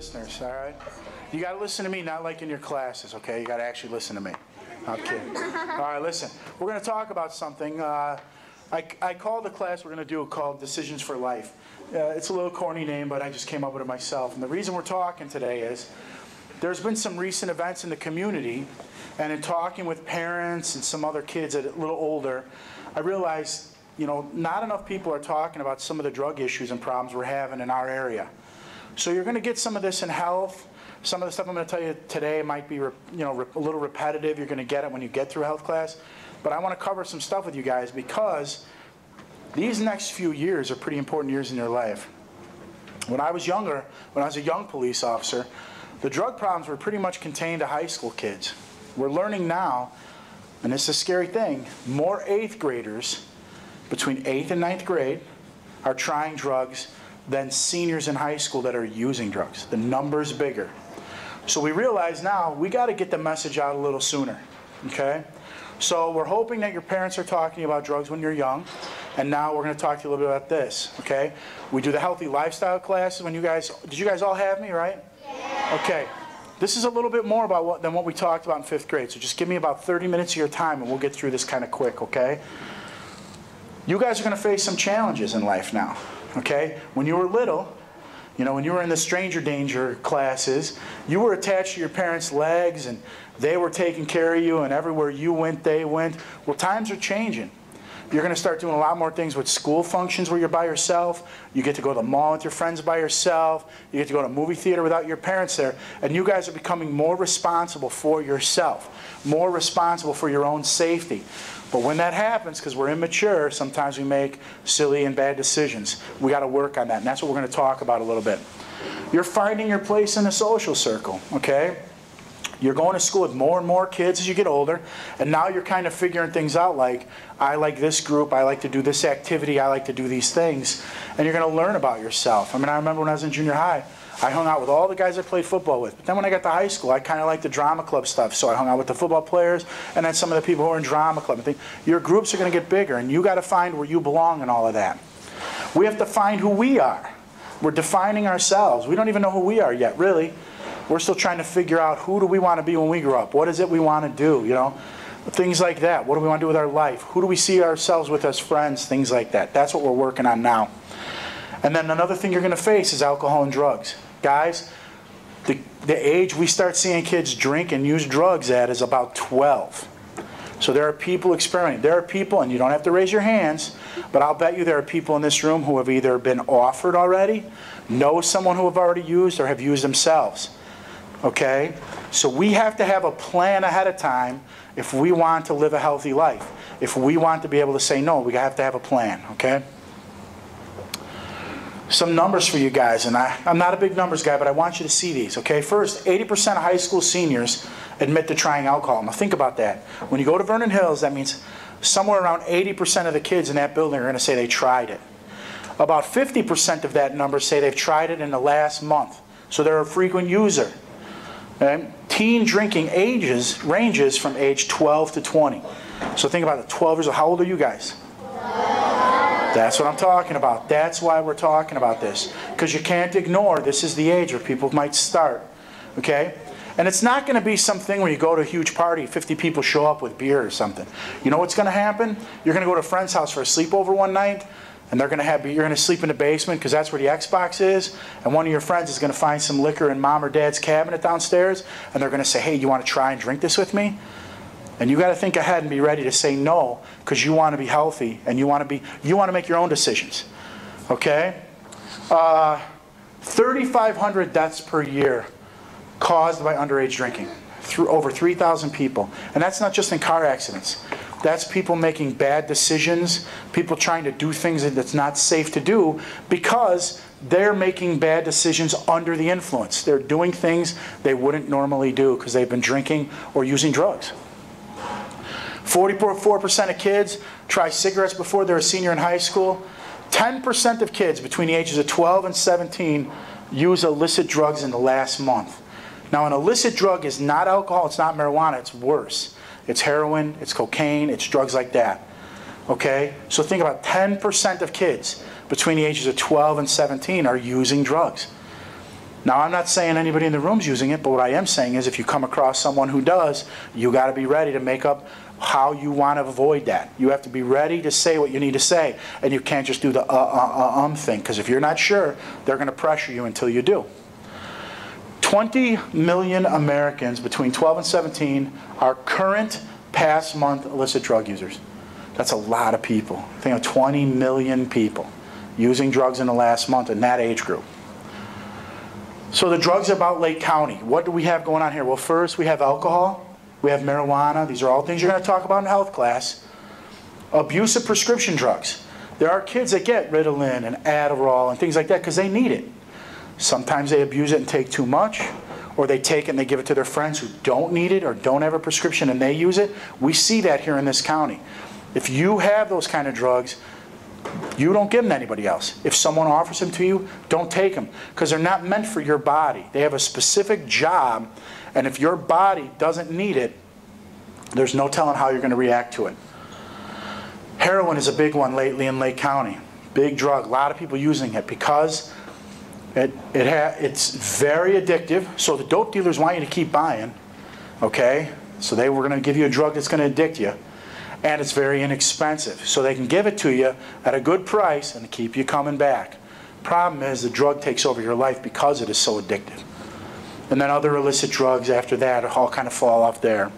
listeners, all right? You got to listen to me, not like in your classes, okay? You got to actually listen to me. I'm kidding. All right, listen. We're going to talk about something. I call the class we're going to do called Decisions for Life. It's a little corny name, but I just came up with it myself. And the reason we're talking today is there's been some recent events in the community, and in talking with parents and some other kids that are a little older, I realized, you know, not enough people are talking about some of the drug issues and problems we're having in our area. So you're going to get some of this in health. Some of the stuff I'm going to tell you today might be, a little repetitive. You're going to get it when you get through health class. But I want to cover some stuff with you guys because these next few years are pretty important years in your life. When I was younger, when I was a young police officer, the drug problems were pretty much contained to high school kids. We're learning now, and this is a scary thing, more 8th graders between 8th and 9th grade are trying drugs than seniors in high school that are using drugs. The number's bigger. So we realize now we got to get the message out a little sooner, okay? So we're hoping that your parents are talking about drugs when you're young, and now we're going to talk to you a little bit about this, okay? We do the healthy lifestyle classes when you guys, did you guys all have me, right? Yeah. Okay. This is a little bit more about than what we talked about in 5th grade, so just give me about 30 minutes of your time and we'll get through this kind of quick, okay? You guys are going to face some challenges in life now, okay? When you were little, you know, when you were in the stranger danger classes, you were attached to your parents' legs and they were taking care of you, and everywhere you went, they went. Well, times are changing. You're going to start doing a lot more things with school functions where you're by yourself. You get to go to the mall with your friends by yourself. You get to go to a movie theater without your parents there. And you guys are becoming more responsible for yourself, more responsible for your own safety. But when that happens, because we're immature, sometimes we make silly and bad decisions. We got to work on that, and that's what we're going to talk about a little bit. You're finding your place in a social circle, okay? You're going to school with more and more kids as you get older, and now you're kind of figuring things out like, I like this group, I like to do this activity, I like to do these things, and you're going to learn about yourself. I mean, I remember when I was in junior high, I hung out with all the guys I played football with. But then when I got to high school, I kind of liked the drama club stuff, so I hung out with the football players and then some of the people who are in drama club. I think your groups are going to get bigger, and you got to find where you belong in all of that. We have to find who we are. We're defining ourselves. We don't even know who we are yet, really. We're still trying to figure out who do we want to be when we grow up. What is it we want to do, you know? Things like that. What do we want to do with our life? Who do we see ourselves with as friends? Things like that. That's what we're working on now. And then another thing you're going to face is alcohol and drugs. Guys, the age we start seeing kids drink and use drugs at is about 12. So there are people experimenting. There are people, and you don't have to raise your hands, but I'll bet you there are people in this room who have either been offered already, know someone who have already used, or have used themselves. Okay? So we have to have a plan ahead of time if we want to live a healthy life. If we want to be able to say no, we have to have a plan, okay? Some numbers for you guys, and I'm not a big numbers guy, but I want you to see these, okay? First, 80% of high school seniors admit to trying alcohol. Now think about that. When you go to Vernon Hills, that means somewhere around 80% of the kids in that building are going to say they tried it. About 50% of that number say they've tried it in the last month. So they're a frequent user. Okay? Teen drinking ranges from age 12 to 20. So think about it, 12 years old. How old are you guys? That's what I'm talking about. That's why we're talking about this. Because you can't ignore this is the age where people might start. Okay? And it's not going to be something where you go to a huge party, 50 people show up with beer or something. You know what's going to happen? You're going to go to a friend's house for a sleepover one night, and you're going to sleep in the basement because that's where the Xbox is, and one of your friends is going to find some liquor in mom or dad's cabinet downstairs, and they're going to say, hey, you want to try and drink this with me? And you got to think ahead and be ready to say no because you want to be healthy and you want to make your own decisions. Okay? 3,500 deaths per year caused by underage drinking. Through over 3,000 people. And that's not just in car accidents. That's people making bad decisions, people trying to do things that's not safe to do because they're making bad decisions under the influence. They're doing things they wouldn't normally do because they've been drinking or using drugs. 44% of kids try cigarettes before they're a senior in high school. 10% of kids between the ages of 12 and 17 use illicit drugs in the last month. Now, an illicit drug is not alcohol, it's not marijuana, it's worse. It's heroin, it's cocaine, it's drugs like that. Okay? So think about 10% of kids between the ages of 12 and 17 are using drugs. Now, I'm not saying anybody in the room's using it, but what I am saying is if you come across someone who does, you got to be ready to make up how you want to avoid that. You have to be ready to say what you need to say, and you can't just do the thing, because if you're not sure, they're going to pressure you until you do. 20 million Americans between 12 and 17 are current past month illicit drug users. That's a lot of people. Think of 20 million people using drugs in the last month in that age group. So the drugs about Lake County. What do we have going on here? Well, first we have alcohol. We have marijuana. These are all things you're going to talk about in health class. Abuse of prescription drugs. There are kids that get Ritalin and Adderall and things like that because they need it. Sometimes they abuse it and take too much, or they take it and they give it to their friends who don't need it or don't have a prescription and they use it. We see that here in this county. If you have those kind of drugs, you don't give them to anybody else. If someone offers them to you, don't take them, because they're not meant for your body. They have a specific job, and if your body doesn't need it, there's no telling how you're going to react to it. Heroin is a big one lately in Lake County. Big drug. A lot of people using it because it's very addictive. So the dope dealers want you to keep buying, okay? So they were going to give you a drug that's going to addict you. And it's very inexpensive. So they can give it to you at a good price and keep you coming back. Problem is the drug takes over your life because it is so addictive. And then other illicit drugs after that all kind of fall off there.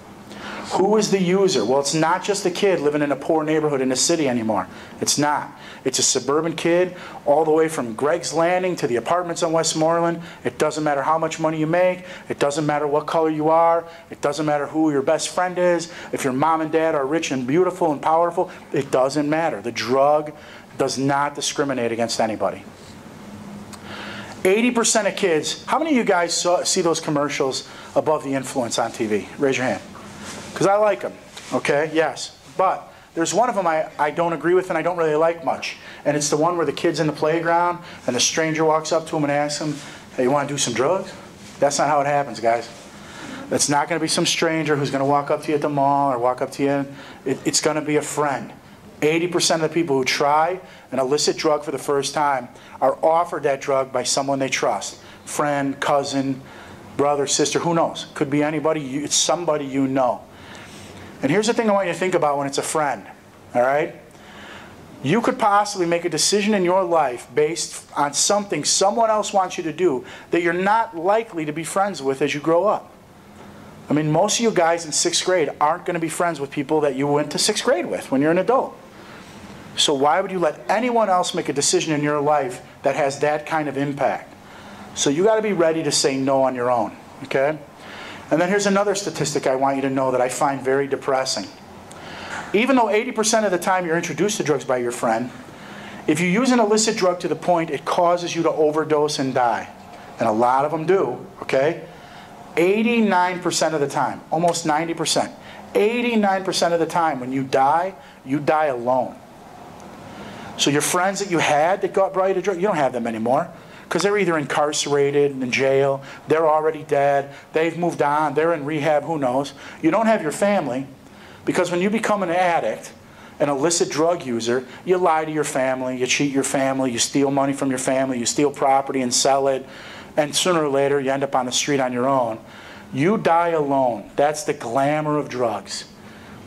Who is the user? Well, it's not just a kid living in a poor neighborhood in a city anymore. It's not. It's a suburban kid all the way from Greg's Landing to the apartments on Westmoreland. It doesn't matter how much money you make. It doesn't matter what color you are. It doesn't matter who your best friend is. If your mom and dad are rich and beautiful and powerful, it doesn't matter. The drug does not discriminate against anybody. 80% of kids, how many of you guys see those commercials above the influence on TV? Raise your hand. Because I like them, okay? Yes. But there's one of them I don't agree with and I don't really like much. And it's the one where the kid's in the playground and the stranger walks up to him and asks him, hey, you want to do some drugs? That's not how it happens, guys. It's not going to be some stranger who's going to walk up to you at the mall or walk up to you. It's going to be a friend. 80% of the people who try an illicit drug for the first time are offered that drug by someone they trust. Friend, cousin, brother, sister, who knows? Could be anybody. It's somebody you know. And here's the thing I want you to think about when it's a friend, all right? You could possibly make a decision in your life based on something someone else wants you to do that you're not likely to be friends with as you grow up. I mean, most of you guys in 6th grade aren't going to be friends with people that you went to 6th grade with when you're an adult. So why would you let anyone else make a decision in your life that has that kind of impact? So you got to be ready to say no on your own, okay? And then here's another statistic I want you to know that I find very depressing. Even though 80% of the time you're introduced to drugs by your friend, if you use an illicit drug to the point it causes you to overdose and die, and a lot of them do, okay? 89% of the time, almost 90%, 89% of the time when you die alone. So your friends that you had that brought you to drugs, you don't have them anymore. Because they're either incarcerated, in jail, they're already dead, they've moved on, they're in rehab, who knows. You don't have your family, because when you become an addict, an illicit drug user, you lie to your family, you cheat your family, you steal money from your family, you steal property and sell it, and sooner or later you end up on the street on your own. You die alone. That's the glamour of drugs.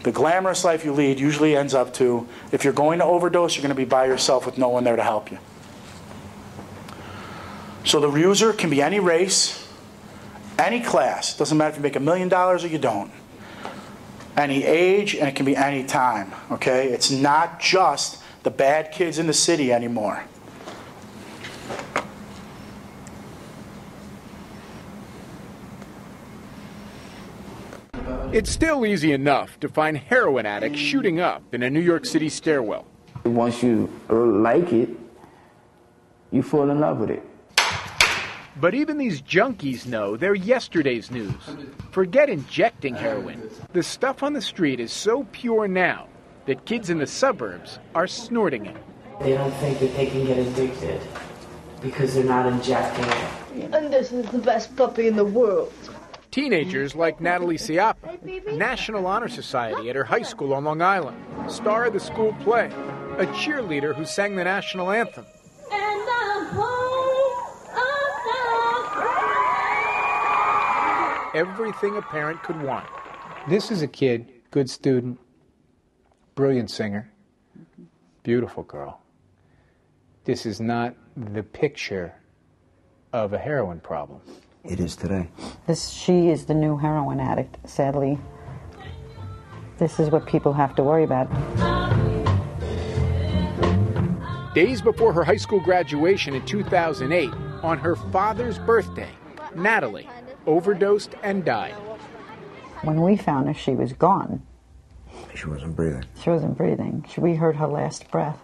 The glamorous life you lead usually ends up to, if you're going to overdose, you're going to be by yourself with no one there to help you. So the user can be any race, any class. Doesn't matter if you make $1 million or you don't. Any age, and it can be any time, okay? It's not just the bad kids in the city anymore. It's still easy enough to find heroin addicts shooting up in a New York City stairwell. Once you like it, you fall in love with it. But even these junkies know they're yesterday's news. Forget injecting heroin. The stuff on the street is so pure now that kids in the suburbs are snorting it. They don't think that they can get addicted because they're not injecting it. And this is the best puppy in the world. Teenagers like Natalie Siapa, National Honor Society at her high school on Long Island, star of the school play, a cheerleader who sang the national anthem. And the whole of the everything a parent could want. This is a kid, good student, brilliant singer, beautiful girl. This is not the picture of a heroin problem. It is today. She is the new heroin addict, sadly. This is what people have to worry about. Days before her high school graduation in 2008, on her father's birthday, Natalie overdosed and died. When we found her, she was gone. She wasn't breathing. She wasn't breathing. We heard her last breath.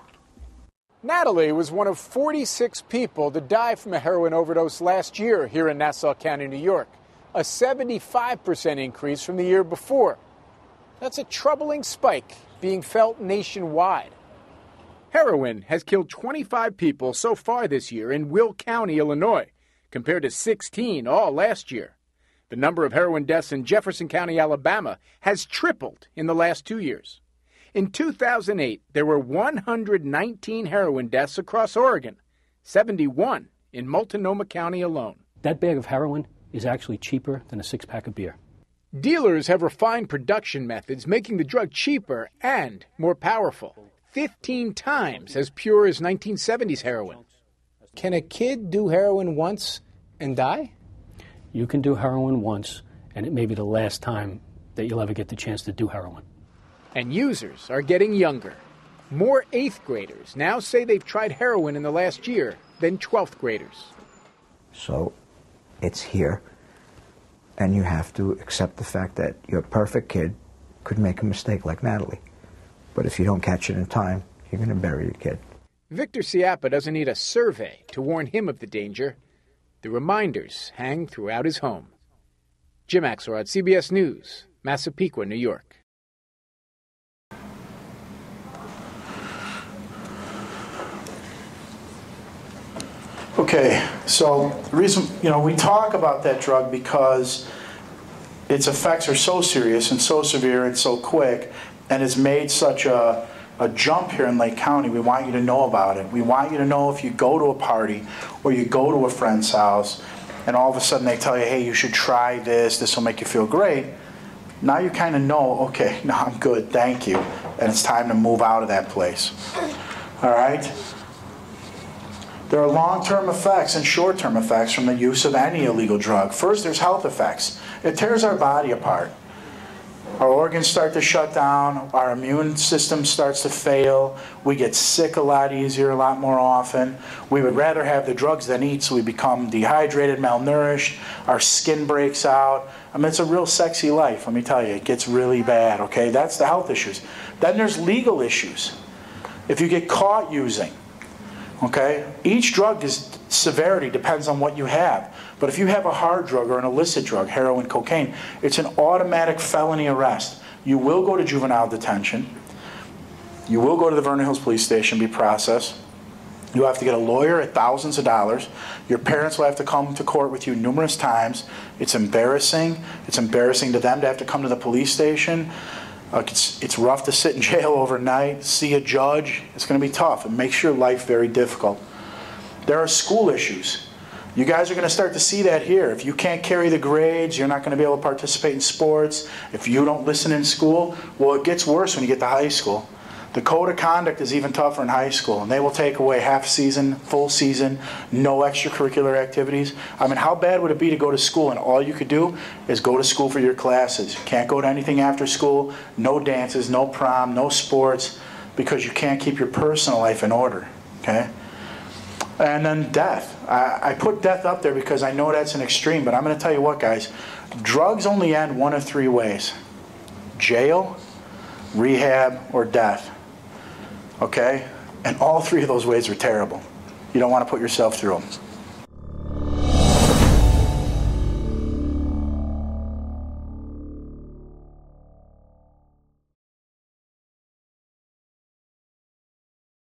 Natalie was one of 46 people to die from a heroin overdose last year here in Nassau County, New York, a 75% increase from the year before. That's a troubling spike being felt nationwide. Heroin has killed 25 people so far this year in Will County, Illinois, compared to 16 all last year. The number of heroin deaths in Jefferson County, Alabama, has tripled in the last 2 years. In 2008, there were 119 heroin deaths across Oregon, 71 in Multnomah County alone. That bag of heroin is actually cheaper than a six-pack of beer. Dealers have refined production methods, making the drug cheaper and more powerful, 15 times as pure as 1970s heroin. Can a kid do heroin once and die? You can do heroin once, and it may be the last time that you'll ever get the chance to do heroin. And users are getting younger. More 8th graders now say they've tried heroin in the last year than 12th graders. So it's here, and you have to accept the fact that your perfect kid could make a mistake like Natalie. But if you don't catch it in time, you're going to bury your kid. Victor Ciappa doesn't need a survey to warn him of the danger. The reminders hang throughout his home. Jim Axelrod, CBS News, Massapequa, New York. Okay, so the reason, we talk about that drug because its effects are so serious and so severe and so quick, and has made such a jump here in Lake County. We want you to know about it. We want you to know if you go to a party or you go to a friend's house and all of a sudden they tell you, hey, you should try this, this will make you feel great. Now you kind of know, okay, no, I'm good, thank you. And it's time to move out of that place. All right? There are long-term effects and short-term effects from the use of any illegal drug. First, there's health effects. It tears our body apart. Our organs start to shut down, our immune system starts to fail, we get sick a lot easier, a lot more often. We would rather have the drugs than eat, so we become dehydrated, malnourished, our skin breaks out. I mean, it's a real sexy life, let me tell you. It gets really bad, okay? That's the health issues. Then there's legal issues. If you get caught using, okay? Each drug severity depends on what you have. But if you have a hard drug or an illicit drug, heroin, cocaine, it's an automatic felony arrest. You will go to juvenile detention. You will go to the Vernon Hills Police Station, be processed. You have to get a lawyer at thousands of dollars. Your parents will have to come to court with you numerous times. It's embarrassing. It's embarrassing to them to have to come to the police station. It's rough to sit in jail overnight, see a judge. It's going to be tough. It makes your life very difficult. There are school issues. You guys are going to start to see that here. If you can't carry the grades, you're not going to be able to participate in sports. If you don't listen in school, well, it gets worse when you get to high school. The code of conduct is even tougher in high school, and they will take away half season, full season, no extracurricular activities. I mean, how bad would it be to go to school and all you could do is go to school for your classes? You can't go to anything after school, no dances, no prom, no sports, because you can't keep your personal life in order, okay? And then death. I put death up there because I know that's an extreme, but I'm going to tell you what, guys. Drugs only end one of three ways: jail, rehab, or death. Okay? And all three of those ways are terrible. You don't want to put yourself through them.